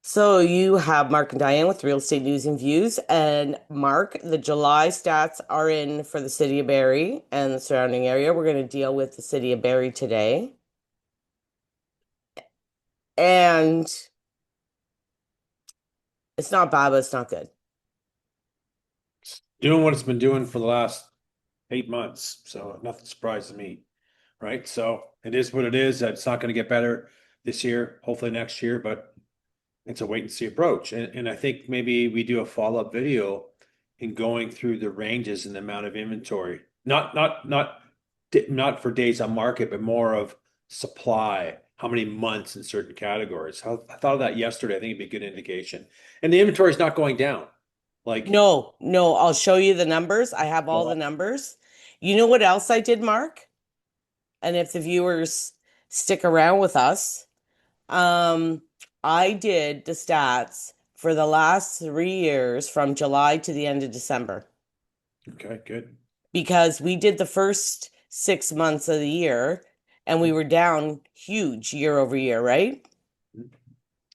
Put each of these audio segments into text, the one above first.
So you have Mark and Diane with Real Estate News and Views. And Mark, the July stats are in for the city of Barrie and the surrounding area. We're going to deal with the city of Barrie today. And it's not bad, but it's not good. Doing what it's been doing for the last 8 months. So nothing surprises me, right? So it is what it is. It's not going to get better this year, hopefully next year, but it's a wait and see approach. And I think maybe we do a follow-up video in going through the ranges and the amount of inventory. Not for days on market, but more of supply, how many months in certain categories. I thought of that yesterday. I think it'd be a good indication. And the inventory is not going down. Like, No, I'll show you the numbers. I have all the numbers. You know what else I did, Mark? And if the viewers stick around with us, um, I did the stats for the last 3 years from July to the end of December. okay, good. Because we did the first 6 months of the year and we were down huge year over year, right?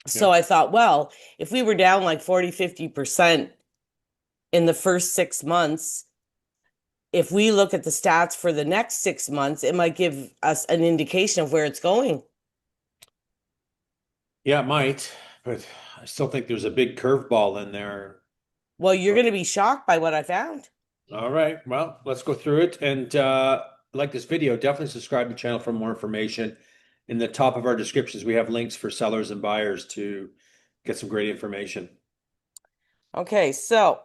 So Yeah. I thought, well, if we were down like 40, 50% in the first 6 months, if we look at the stats for the next 6 months, it might give us an indication of where it's going. Yeah, it might, but I still think there's a big curveball in there. Well, you're going to be shocked by what I found. All right, well, let's go through it. And like this video, definitely subscribe to the channel for more information. In the top of our descriptions, we have links for sellers and buyers to get some great information. Okay, so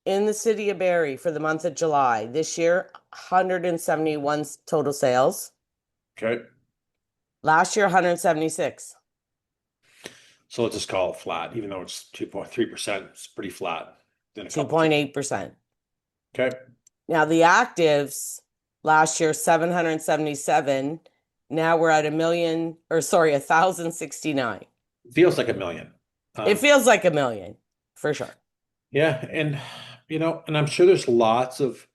in the city of Barrie for the month of July, this year, 171 total sales. Okay, Last year, 176. so let's just call it flat, even though it's 2.3%. It's pretty flat. Then a couple changes. 2.8%. Okay, Now the actives last year 777. Now we're at a million, or sorry, 1,069. feels like a million. It Um, feels like a million for sure. Yeah, and and I'm sure there's lots of,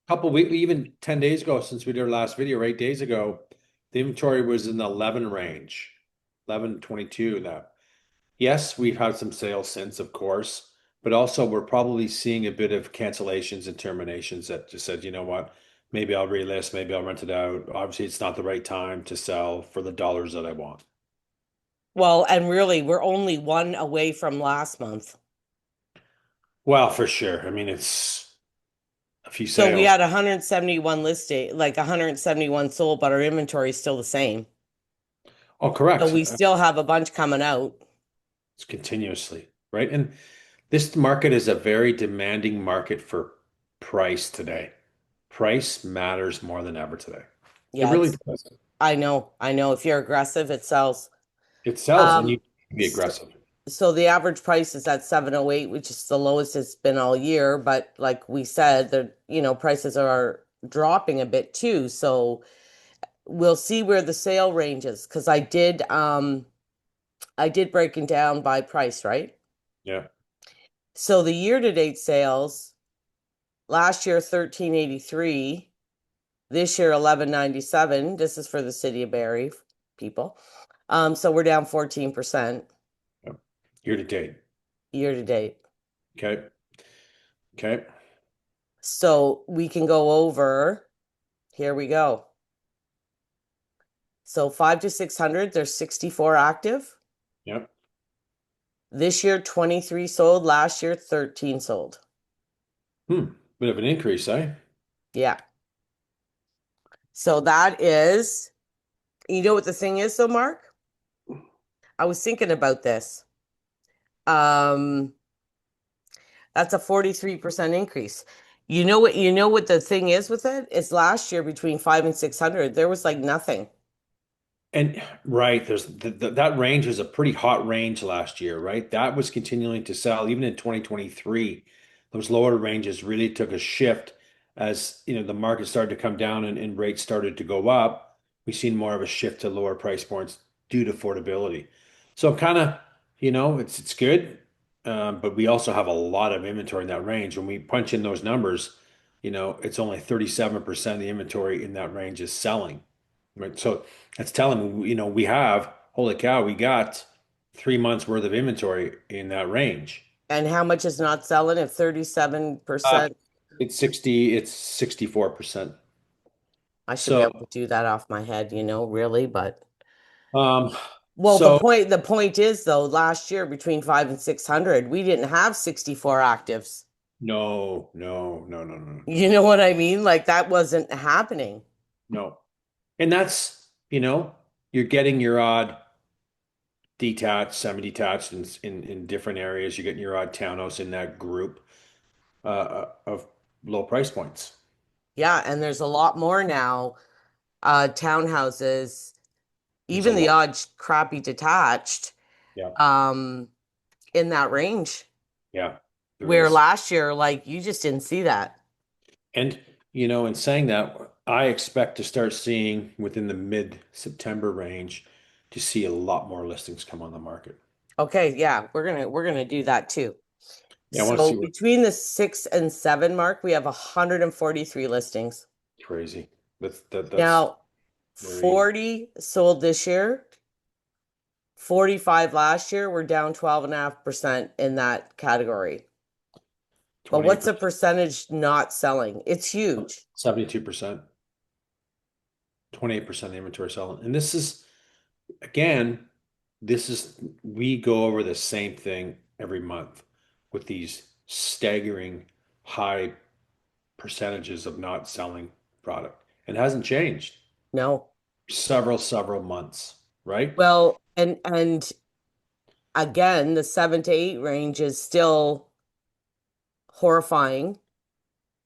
couple weeks, even 10 days ago since we did our last video, or 8 days ago, the inventory was in the 11 range, 11, 22 now. Yes, we've had some sales since, of course, but also we're probably seeing a bit of cancellations and terminations that just said, you know what, maybe I'll relist, maybe I'll rent it out. Obviously, it's not the right time to sell for the dollars that I want. Well, and really, we're only one away from last month. Well, for sure. I mean, it's a few So we sales. had 171 listed, like 171 sold, but our inventory is still the same. Oh, So correct. we still have a bunch coming out. It's continuously, right? And this market is a very demanding market for price today. Price matters more than ever today. It Yeah, really it's, does. I know. If you're aggressive, it sells. It sells and Um, you can be aggressive. So the average price is at 708, which is the lowest it's been all year. But like we said, prices are dropping a bit too. So we'll see where the sale range is because I did break it down by price, right? Yeah. So the year-to-date sales last year 1383, this year 1197. This is for the city of Barrie people. So we're down 14% Yeah. Year to date. year to date. Okay. Okay. So we can go over. Here we go. So 5 to 600, there's 64 active. Yep. This year, 23 sold. Last year, 13 sold. Bit of an increase, eh? Yeah. So that is, you know what the thing is though, Mark? I was thinking about this. Um, that's a 43% increase. You know what the thing is with it? Is last year between 5 and 600, there was like nothing. And right, there's that range was a pretty hot range last year, right? That was continuing to sell even in 2023. Those lower ranges really took a shift as the market started to come down and rates started to go up. We've seen more of a shift to lower price points due to affordability. So kind of, it's good, but we also have a lot of inventory in that range. When we punch in those numbers, it's only 37% of the inventory in that range is selling. Right. So that's telling me, we have, holy cow, we got 3 months worth of inventory in that range. And how much is not selling at Uh, 37%? it's 64%. I should be So, able to do that off my head, really, but um, well, the so point is though, last year between 5 and 600, we didn't have 64 actives. no, no, no, no, no, You no, know what I mean? Like that wasn't happening. no. And that's, you're getting your odd detached, semi-detached in different areas. You're getting your odd townhouse in that group of low price points. Yeah, and there's a lot more now, townhouses, There's a even the lot. odd crappy detached, Yeah, um, in that range. yeah, there Where is. last year, like you just didn't see that. And, in saying that, I expect to start seeing within the mid-September range to see a lot more listings come on the market. Okay, yeah, we're gonna do that too. Yeah, I want to So see what between the 6 and 7 mark, we have 143 listings. crazy. That's Now, worrying. 40 sold this year, 45 last year. We're down 12.5% in that category. But what's the 28%, percentage not selling? It's huge. 72%, 28% inventory selling. And this is, again, we go over the same thing every month with these staggering high percentages of not selling product. It hasn't changed No. several months, right? Well, and again, the 7 to 8 range is still horrifying.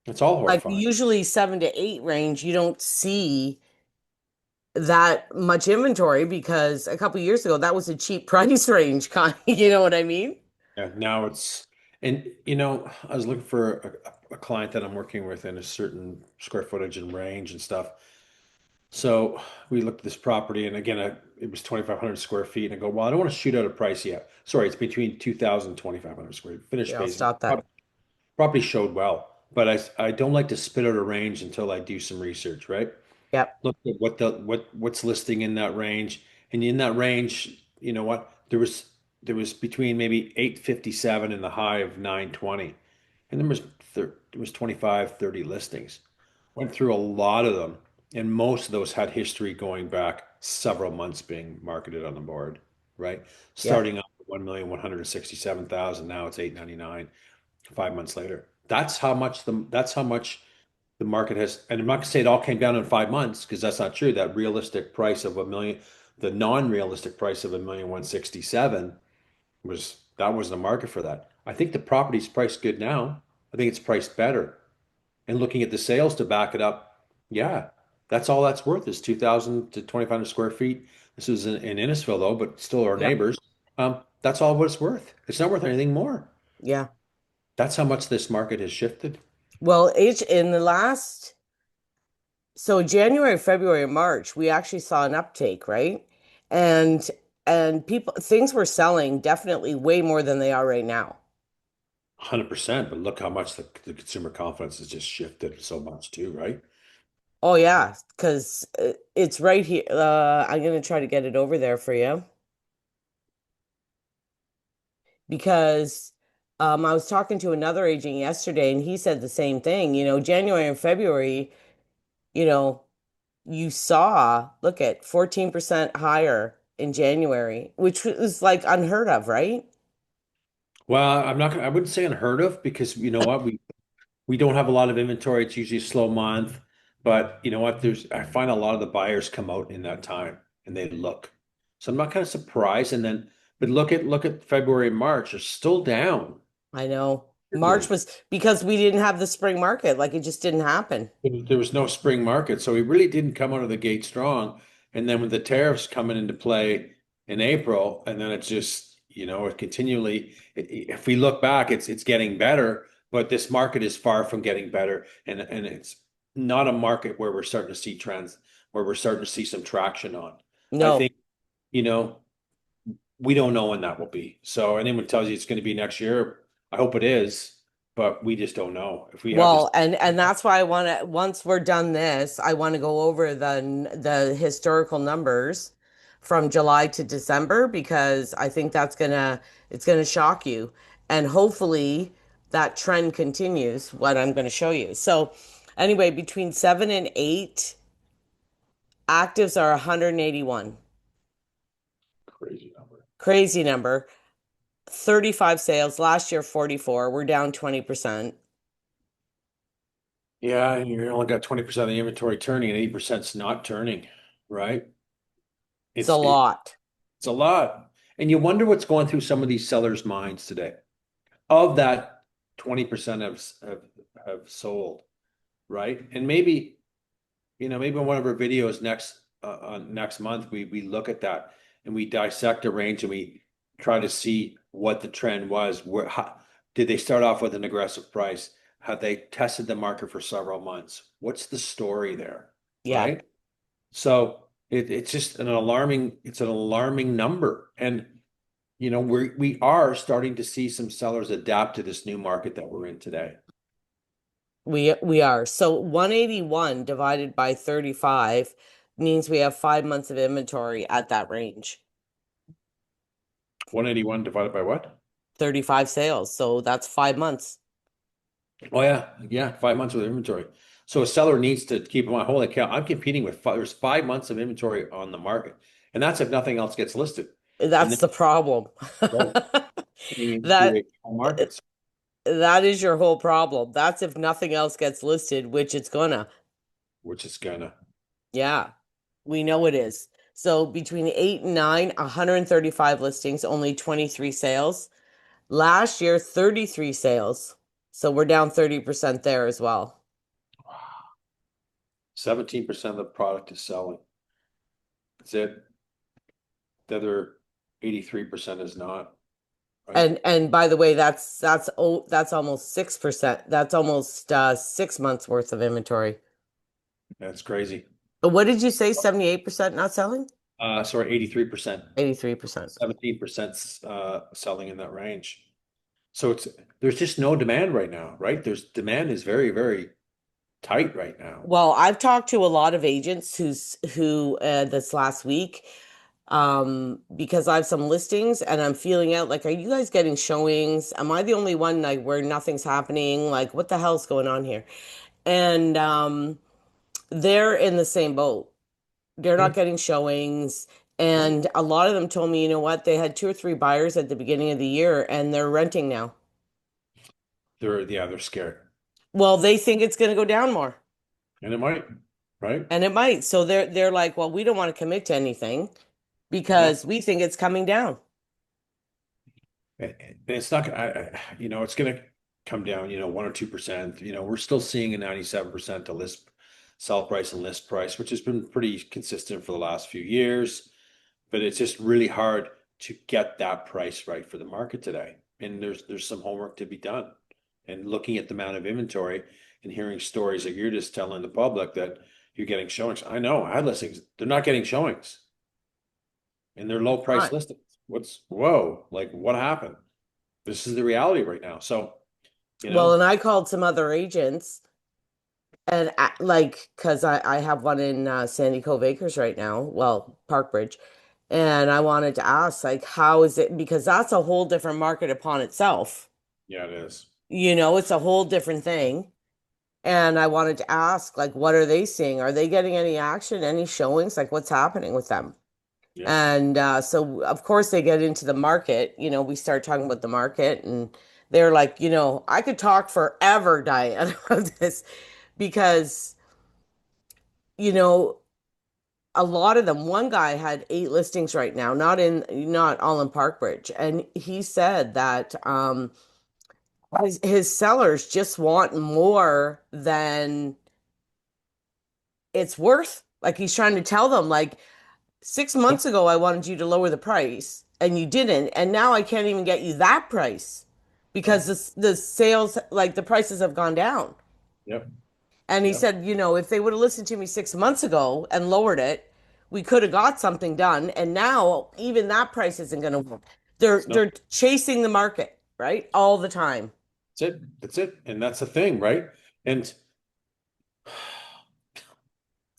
It's all Like horrifying. usually 7 to 8 range, you don't see that much inventory because a couple years ago that was a cheap price range kind, you know what I mean? Yeah, now and I was looking for a client that I'm working with in a certain square footage and range and stuff. So we looked at this property, and again, it was 2,500 square feet. And I go, well, I don't want to shoot out a price yet. Sorry, it's between 2,000 and 2,500 square feet. Finished Yeah, I'll basement. stop that. Property showed well, but I don't like to spit out a range until I do some research, right? Yep. Look at what's listing in that range, and in that range, you know what? There was between maybe 857 and the high of 920, and there was 25, 30 listings. Went through a lot of them, and most of those had history going back several months being marketed on the board, right? Yep. Starting off at 1,167,000, now it's 899. 5 months later. That's how much the market has, and I'm not gonna say it all came down in 5 months because that's not true. That realistic price of a million, the non-realistic price of 1,167 was the market for that. I think the property's priced good now. I think it's priced better. And looking at the sales to back it up, yeah, that's all that's worth is 2,000 to 2,500 square feet. This is in Innisfil though, but still our Yep. neighbors. That's all what it's worth. It's not worth anything more. Yeah. That's how much this market has shifted. Well, H in the last, so January, February, March, we actually saw an uptake, right? And and people things were selling definitely way more than they are right now. 100%, but look how much the consumer confidence has just shifted so much too, right? Oh yeah, because it's right here. I'm gonna try to get it over there for you because I was talking to another agent yesterday and he said the same thing. January and February, you know, you saw, look at 14% higher in January, which was like unheard of, right? Well, I wouldn't say unheard of because you know what? We don't have a lot of inventory. It's usually a slow month, but you know what? I find a lot of the buyers come out in that time and they look. So I'm not kind of surprised. But look at February and March are still down. I know. March Weirdly. was because we didn't have the spring market, like it just didn't happen. There was no spring market, so we really didn't come out of the gate strong. And then with the tariffs coming into play in April, and then it's just, it continually, if we look back, it's getting better, but this market is far from getting better. And it's not a market where we're starting to see trends, where we're starting to see some traction on. I No. think, you know, we don't know when that will be. So anyone tells you it's going to be next year, I hope it is, but we just don't know. If we have this. Well, and that's why I want once we're done this, I want to go over the historical numbers from July to December because I think it's gonna shock you. And hopefully that trend continues, what I'm gonna show you. So anyway, between 7 and 8, actives are 181. Crazy number. Crazy number. 35 sales. Last year, 44. We're down 20%. Yeah, and you only got 20% of the inventory turning and 80% is not turning, right? It's a It's it, lot. it's a lot. And you wonder what's going through some of these sellers' minds today. Of that 20% have sold, right? And maybe, maybe in one of our videos next month, we look at that and we dissect a range and we try to see what the trend was. Did they start off with an aggressive price? Have they tested the market for several months? What's the story there, Yeah. right? So it's just it's an alarming number. And we are starting to see some sellers adapt to this new market that we're in today. We are. So 181 divided by 35 means we have 5 months of inventory at that range. 181 divided by what? 35 sales. So that's 5 months. Oh yeah, yeah, 5 months with inventory. So a seller needs to keep in mind, holy cow, I'm competing with there's 5 months of inventory on the market, and that's if nothing else gets listed. And That's then the problem. right, coming into That a markets, that is your whole problem. That's if nothing else gets listed, which it's gonna. which is gonna Yeah, we know it is. So between 8 and 9, 135 listings, only 23 sales. Last year, 33 sales. So we're down 30% there as well. 17% of the product is selling. That's it. The other 83% is not, right? And by the way, that's almost 6%. That's almost 6 months worth of inventory. That's crazy. But what did you say? 78% not selling? Sorry, 83%, 83%. 17% selling in that range. So there's just no demand right now, right? There's demand is very, very tight right now. Well, I've talked to a lot of agents who this last week because I have some listings and I'm feeling out like, are you guys getting showings? Am I the only one like where nothing's happening? Like, what the hell's going on here? And they're in the same boat. They're not Hmm. getting showings. No, And a lot of them told me, you know what, they had 2 or 3 buyers at the beginning of the year and they're renting now. they're scared, Well, they think it's going to go down more. and it might, right? And it might. So they're like, well, we don't want to commit to anything No, because we think it's coming down. it's not. It's going to come down. 1 or 2%. We're still seeing a 97% to list sell price and list price, which has been pretty consistent for the last few years. But it's just really hard to get that price right for the market today. And there's some homework to be done. And looking at the amount of inventory and hearing stories like you're just telling the public that you're getting showings. I know I had listings, they're not getting showings and they're low price Right. listings. Whoa, like what happened? This is the reality right now. So, you Well, know, and I called some other agents and like, because I have one in Sandy Cove Acres right now, well, Parkbridge. And I wanted to ask, like, how is it? Because that's a whole different market upon itself. yeah, it is. It's a whole different thing. And I wanted to ask, like, what are they seeing? Are they getting any action, any showings? Like, what's happening with them? Yeah, And so, of course, they get into the market. We start talking about the market, and they're like, I could talk forever, Diane, about this because, you know, a lot of them, one guy had 8 listings right now, not all in Parkbridge. And he said that his sellers just want more than it's worth. Like he's trying to tell them, like, 6 months ago, I wanted you to lower the price and you didn't. And now I can't even get you that price because no, the sales, like the prices have gone down. yep, And he yep, said, if they would have listened to me 6 months ago and lowered it, we could have got something done. And now even that price isn't going to work. They're it's not. they're chasing the market, right? All the time. That's it. That's it. And that's the thing, right? And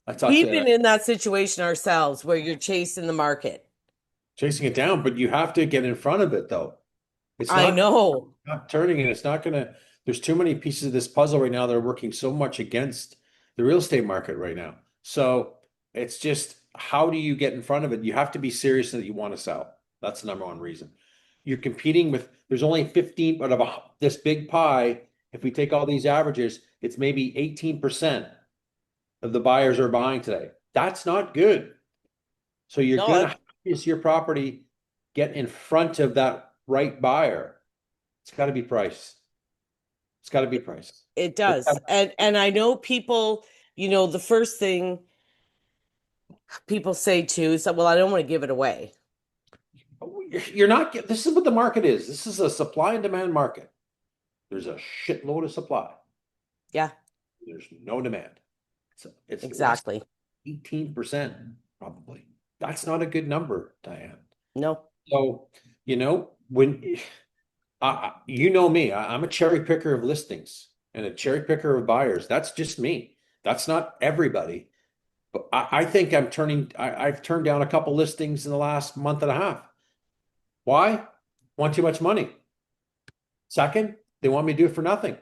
I thought We've that been in that situation ourselves where you're chasing the market. chasing it down, but you have to get in front of it though. It's I know. not turning and it's not gonna, there's too many pieces of this puzzle right now that are working so much against the real estate market right now. So it's just how do you get in front of it? You have to be serious that you want to sell. That's the number one reason. You're competing with, there's only 15 out of this big pie. If we take all these averages, it's maybe 18% of the buyers are buying today. That's not good. So you're No, gonna is your property get in front of that right buyer. It's got to be priced. It's got to be priced. it It's does. And I know people, the first thing people say too is that, well, I don't want to give it away. you're not this is what the market is. This is a supply and demand market. There's a shitload of supply. Yeah, There's no demand. It's less exactly. than 18% probably. That's not a good number, Diane. No, So, when you know me, I'm a cherry picker of listings and a cherry picker of buyers. That's just me. That's not everybody. But I think I've turned down a couple listings in the last month and a half. Why? Want too much money. Second, they want me to do it for nothing.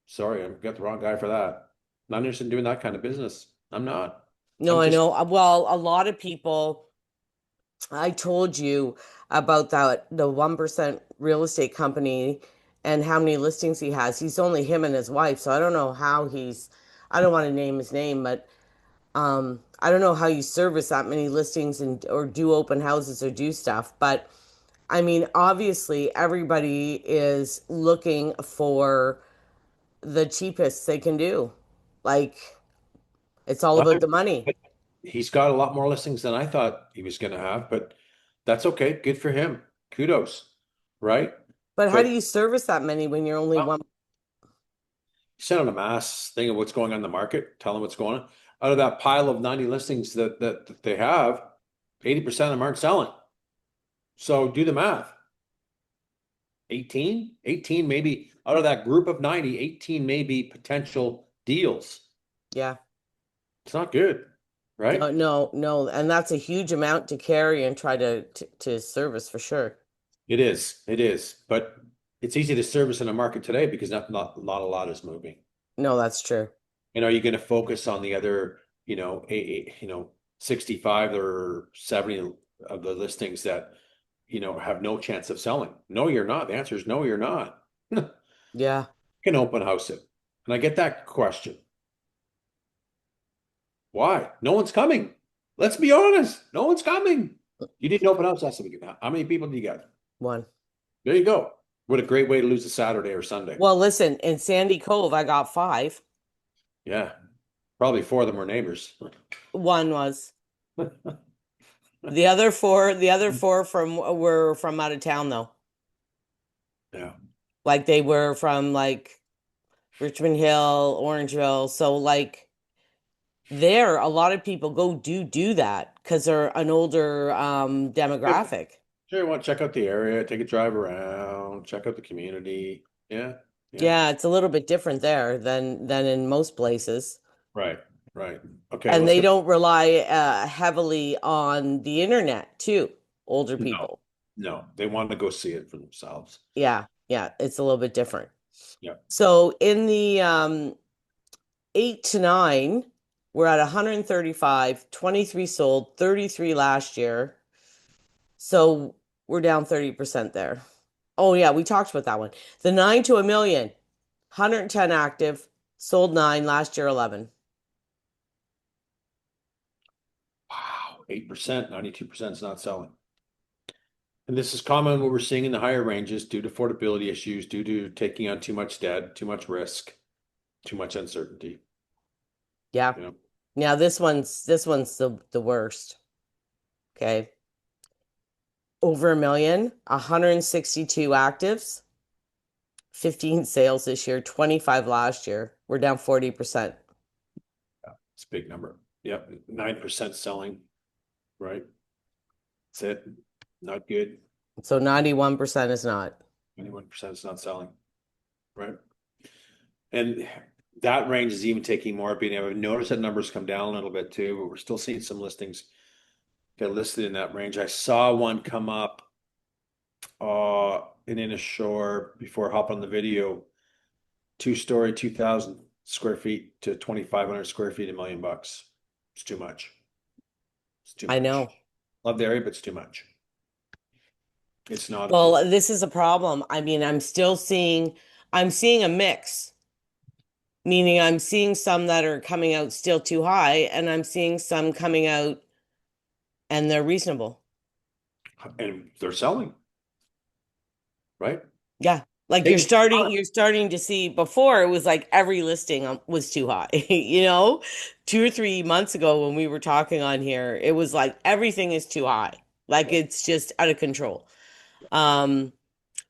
Sorry, I've got the wrong guy for that. Not interested in doing that kind of business. I'm not. no, I'm I just, know. Well, a lot of people, I told you about the 1% real estate company and how many listings he has. He's only him and his wife, so I don't know how I don't want to name his name, but I don't know how you service that many listings and or do open houses or do stuff. But I mean, obviously, everybody is looking for the cheapest they can do. Like, it's all well, about the money. he's got a lot more listings than I thought he was going to have, but that's okay. Good for him. Kudos, right? But how do But you service that many when you're only well, one? send out a mass thing of what's going on in the market, tell them what's going on. Out of that pile of 90 listings that they have, 80% of them aren't selling. So do the math. 18? 18 maybe out of that group of 90, 18 may be potential deals. Yeah. It's not good, No, right? no, no. And that's a huge amount to carry and try to service for sure. It is. It is. But it's easy to service in a market today because not a lot is moving. No, that's true. And are you going to focus on the other, 65 or 70 of the listings that, have no chance of selling? No, you're not. The answer is no, you're not. You Yeah. can open house it. And I get that question. Why? No one's coming. Let's be honest. No one's coming. You didn't open house last week. How many people do you got? One. There you go. What a great way to lose a Saturday or Sunday. Well, listen, in Sandy Cove, I got five. Yeah. Probably four of them were neighbors. One was the other four from were from out of town though. Yeah. Like they were from like Richmond Hill, Orangeville. So like there, a lot of people go do that because they're an older Good. demographic. Sure, you want to check out the area, take a drive around, check out the community. Yeah. Yeah. Yeah, it's a little bit different there than in most places. Right. Right. Okay, And let's they get don't rely heavily on the internet too, older no. people. No, they want to go see it for themselves. Yeah, yeah, it's a little bit different. Yeah. So in the 8 to 9, we're at 135, 23 sold, 33 last year. So we're down 30% there. Oh yeah, we talked about that one. The 9 to 1 million, 110 active, sold 9, last year 11. Wow. 8%, 92% is not selling. And this is common what we're seeing in the higher ranges due to affordability issues, due to taking on too much debt, too much risk, too much uncertainty. Yeah. You know, Now this one's the worst. Okay. Over 1 million, 162 actives, 15 sales this year, 25 last year. We're down 40%. it's a big number. Yep. 9% selling, right? That's it. Not good. So 91% is not. 21% is not selling, right? And that range is even taking more being able to notice that numbers come down a little bit too, but we're still seeing some listings get listed in that range. I saw one come up in Inner Shore before I hop on the video, two-story, 2,000 square feet to 2,500 square feet, $1 million. It's too much. It's too I much. know. Love the area, but it's too much. It's not, Well, it's this is a problem. I mean, I'm seeing a mix, meaning I'm seeing some that are coming out still too high, and I'm seeing some coming out and they're reasonable. and they're selling, right? Yeah. Like Taking you're starting to see before it was like every listing was too high. 2 or 3 months ago when we were talking on here, it was like everything is too high. Like it's just out of control. Um,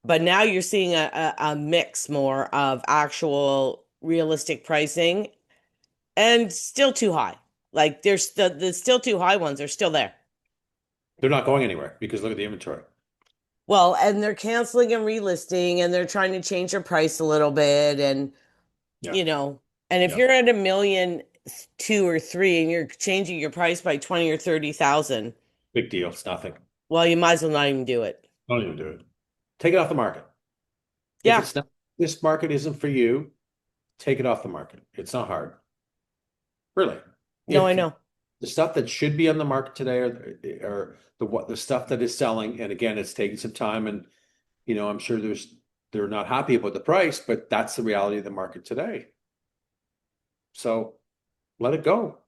but now you're seeing a mix more of actual realistic pricing and still too high. Like there's the still too high ones are still there. they're not going anywhere because look at the inventory. Well, and they're canceling and relisting and they're trying to change their price a little bit and Yeah, you know, and if yeah. you're at 1 million, 2 or 3, and you're changing your price by 20 or 30,000, Big deal. It's nothing. well, you might as well not even do it. Don't even do it. Take it off the market. If Yeah, it's not, this market isn't for you, take it off the market. It's not hard. Really. no, I If know. the stuff that should be on the market today or the stuff that is selling, and again, it's taking some time and I'm sure they're not happy about the price, but that's the reality of the market today. So let it go.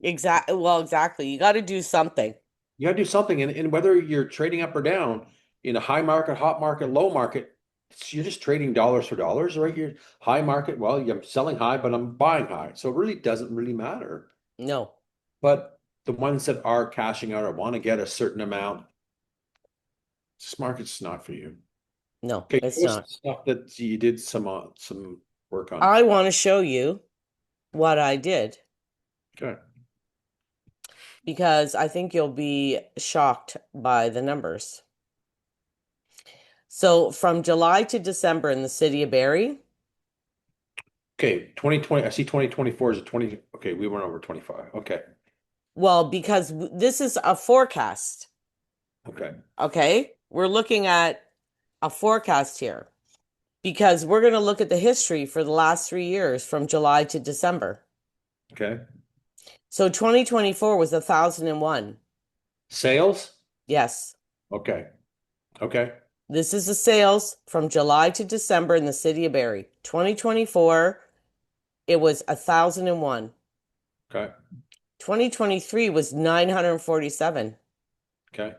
Exactly. Well, exactly. You got to do something. You got to do something. And whether you're trading up or down in a high market, hot market, low market, you're just trading dollars for dollars, right? You're high market. Well, I'm selling high, but I'm buying high. So it really doesn't really matter. No, But the ones that are cashing out or want to get a certain amount, this market's not for you. no, Okay, it's what's not. the stuff that you did some work on? I want to show you what I did Okay. because I think you'll be shocked by the numbers. So from July to December in the city of Barrie, Okay, 2020, I see 2024 is a 20. Okay, we went over 25. Okay. well, because this is a forecast, Okay. okay? We're looking at a forecast here because we're going to look at the history for the last 3 years from July to December. Okay. So 2024 was 1,001. Sales? Yes. Okay. Okay. This is the sales from July to December in the city of Barrie. 2024, it was 1,001. Okay. 2023 was 947. Okay.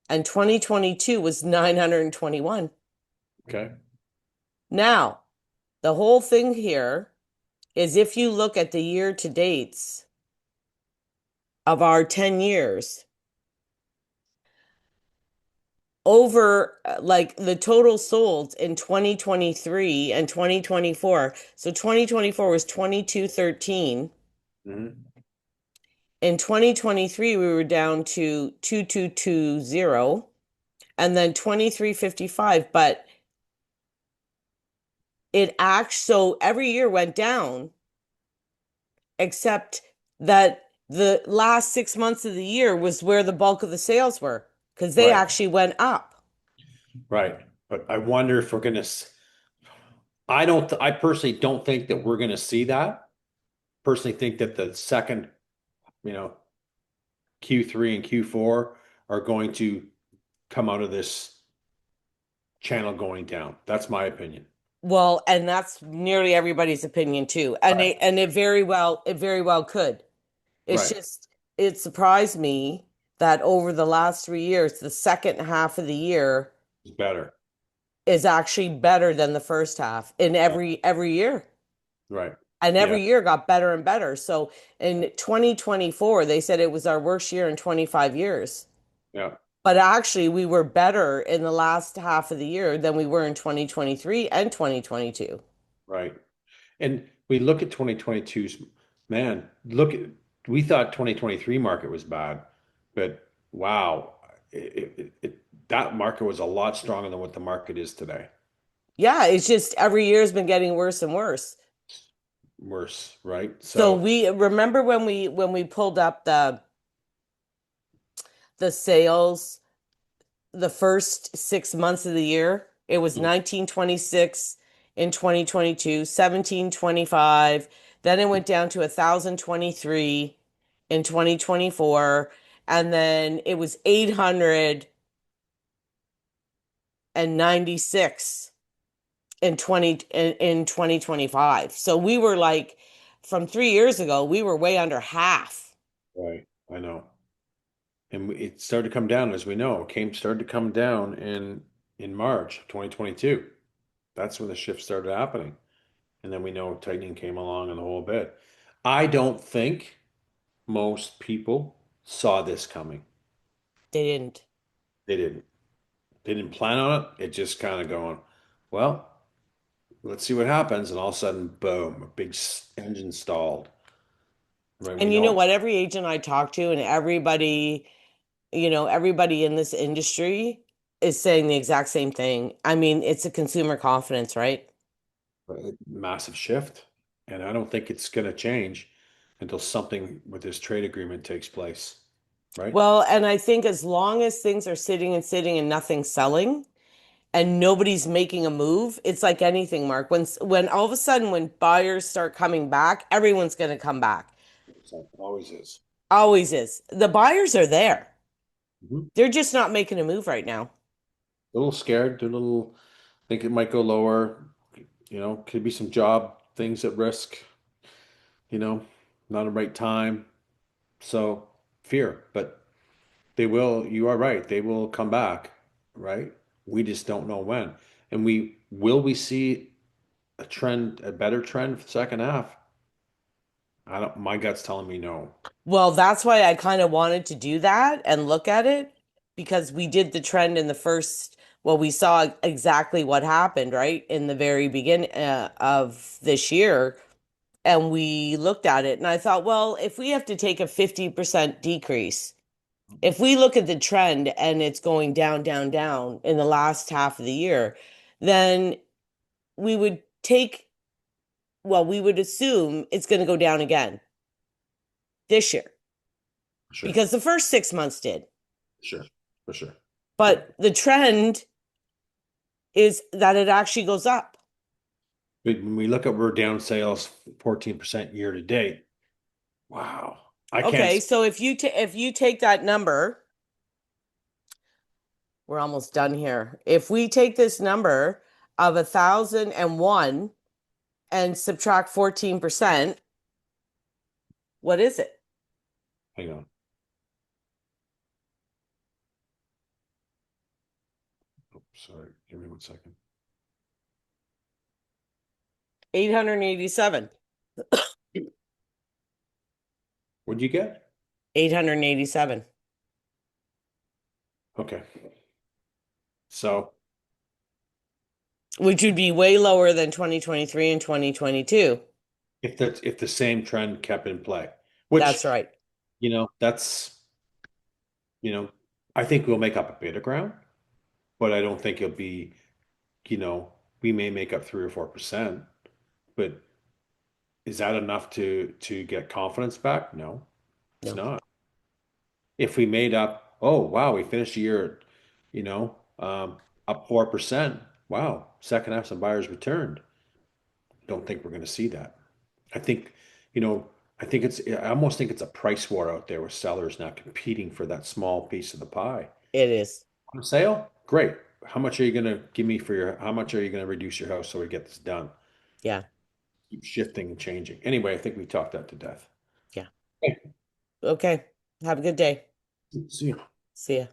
And 2022 was 921. Okay. Now, the whole thing here is if you look at the year to dates of our 10 years, over like the total sold in 2023 and 2024. So 2024 was 2213. Hmm. In 2023, we were down to 2220 and then 2355. But it actually, so every year went down, except that the last 6 months of the year was where the bulk of the sales were because they Right. actually went up. Right. But I wonder if we're gonna. I personally don't think that we're gonna see that. Personally, think that the second, you know, Q3 and Q4 are going to come out of this channel going down. That's my opinion. Well, and that's nearly everybody's opinion too. Right. And it very well could. It's Right. just it surprised me that over the last 3 years, the second half of the year It's better. is actually better than the first half in Yeah. every year. Right. And Yeah. every year got better and better. So in 2024, they said it was our worst year in 25 years. Yeah. But actually, we were better in the last half of the year than we were in 2023 and 2022. Right. And we look at 2022's, man, we thought 2023 market was bad, but wow, that market was a lot stronger than what the market is today. Yeah, it's just every year has been getting worse and worse. worse, right? So So we remember when we pulled up the sales the first 6 months of the year, it was mm, 1926 in 2022, 1725. Then it went down to 1023 in 2024. And then it was 896 in 2025. So we were like from 3 years ago, we were way under half. right, I know. And it started to come down, as we know. It came started to come down in March of 2022. That's when the shift started happening. And then we know tightening came along and the whole bit. I don't think most people saw this coming. They didn't. They didn't. They didn't plan on it. It just kind of going, well, let's see what happens. And all of a sudden, boom, a big engine stalled. Right? We And you know know what? Every agent I talk to and everybody, everybody in this industry is saying the exact same thing. I mean, it's a consumer confidence, right? a massive shift. And I don't think it's going to change until something with this trade agreement takes place. Right? Well, and I think as long as things are sitting and sitting and nothing's selling and nobody's making a move, it's like anything, Mark. When all of a sudden when buyers start coming back, everyone's going to come back. So it always is. Always is. The buyers are there. Mhm. They're just not making a move right now. A little scared. They're a little, think it might go lower. Could be some job things at risk, you know, not the right time. So fear, but you are right. They will come back, right? We just don't know when. And we see a better trend for the second half? My gut's telling me no. Well, that's why I kind of wanted to do that and look at it because we did the trend in the first, well, we saw exactly what happened, right? In the very beginning of this year. And we looked at it and I thought, well, if we have to take a 50% decrease, if we look at the trend and it's going down, down, down in the last half of the year, then we would take, well, we would assume it's going to go down again this year Sure, because the first 6 months did. sure, for sure. Yeah. But the trend is that it actually goes up. When we look at we're down sales 14% year to date. Wow. I can't Okay, see so if you take that number, we're almost done here. If we take this number of 1,001 and subtract 14%, what is it? hang on. Oh, sorry. Give me 1 second. 887. What'd you get? 887, Okay. So which would be way lower than 2023 and 2022. if the same trend kept in play, That's which, right. that's, you know, I think we'll make up a bit of ground, but I don't think it'll be, we may make up 3 or 4%, but is that enough to get confidence back? No, it's No, not. If we made up, oh wow, we finished the year, you know, um, up 4%. Wow, second half some buyers returned. Don't think we're going to see that. I think, you know, I almost think it's a price war out there with sellers now competing for that small piece of the pie. it is. On sale? Great. How much are you going to give me how much are you going to reduce your house so we get this done? Yeah, Keep shifting and changing. Anyway, I think we talked that to death. yeah. Okay. Okay. Have a good day. See you. See ya.